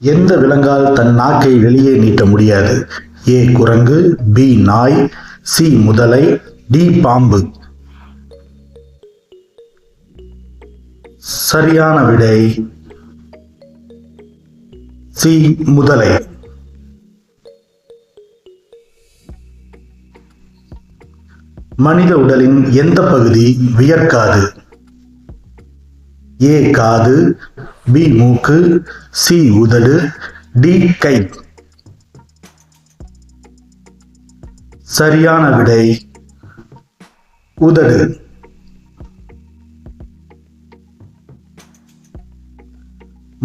எந்த விலங்கால் தன் நாக்கை வெளியே நீட்ட முடியாது? ஏ குரங்கு, பி நாய், சி முதலை, டி பாம்பு. சரியான விடை சி முதலை. மனித உடலின் எந்த பகுதி வியர்க்காது? ஏ காது, பி மூக்கு, சி உதடு, டி கை. சரியான விடை உதடு.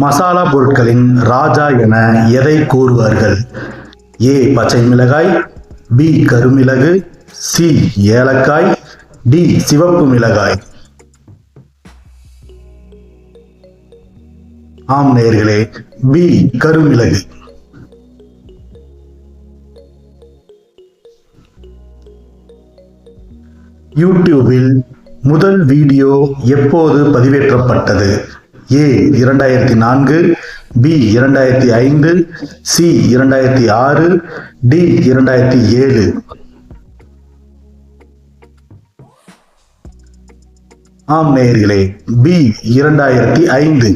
மசாலா பொருட்களின் ராஜா என எதை கூறுவார்கள்? ஏ பச்சை மிளகாய், பி கருமிளகு, சி ஏலக்காய், டி சிவப்பு மிளகாய். ஆம் நேயர்களே, பி கருமிளகு. யூடியூபில் முதல் வீடியோ எப்போது பதிவேற்றப்பட்டது? ஏ 2004, பி 2005, சி 2006, டி 2007. ஆம் நேயர்களே, பி 2005.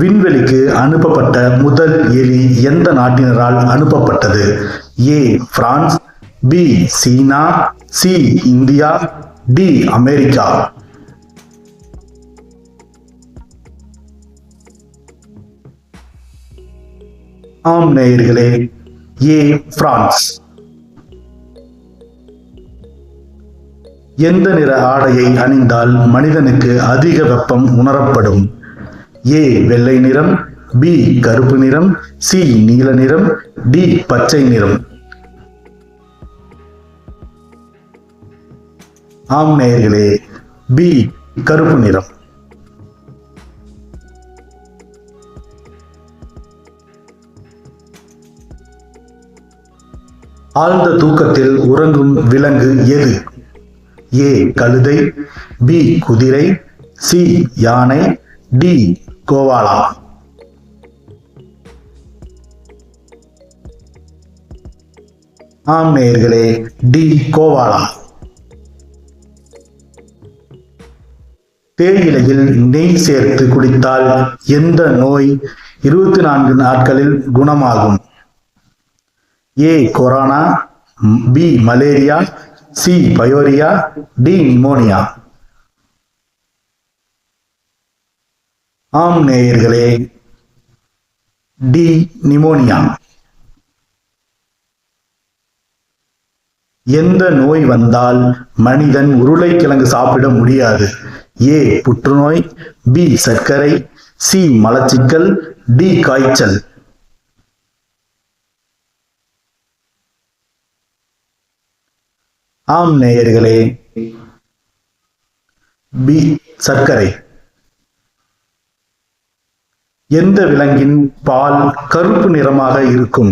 விண்வெளிக்கு அனுப்பப்பட்ட முதல் எலி எந்த நாட்டினரால் அனுப்பப்பட்டது? A France, B China, C India, D America. ஆம் நேயர்களே, ஏ பிரான்ஸ். எந்த நிற ஆடையை அணிந்தால் மனிதனுக்கு அதிக வெப்பம் உணரப்படும்? ஏ வெள்ளை நிறம், பி கருப்பு நிறம், சி நீல நிறம், டி பச்சை நிறம். ஆம் நேயர்களே, பி கருப்பு நிறம். ஆழ்ந்த தூக்கத்தில் உறங்கும் விலங்கு எது? ஏ கழுதை, பி குதிரை, சி யானை, டி கோவாலா. ஆம் நேயர்களே, டி கோவாலா. தேயிலையில் நெய் சேர்த்து குடித்தால் எந்த நோய் 24 நாட்களில் குணமாகும்? A corona, B malaria, C pyorrhoea, D pneumonia. ஆம் நேயர்களே, டி நிமோனியா. எந்த நோய் வந்தால் மனிதன் உருளைக்கிழங்கு சாப்பிட முடியாது? ஏ புற்றுநோய், பி சர்க்கரை, சி மலச்சிக்கல், டி காய்ச்சல். ஆம் நேயர்களே, பி சர்க்கரை. எந்த விலங்கின் பால் கருப்பு நிறமாக இருக்கும்?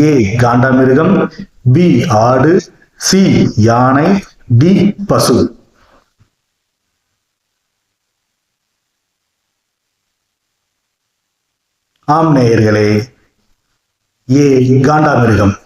ஏ காண்டாமிருகம், பி ஆடு, சி யானை, டி பசு. ஆம் நேயர்களே, ஏ காண்டாமிருகம்.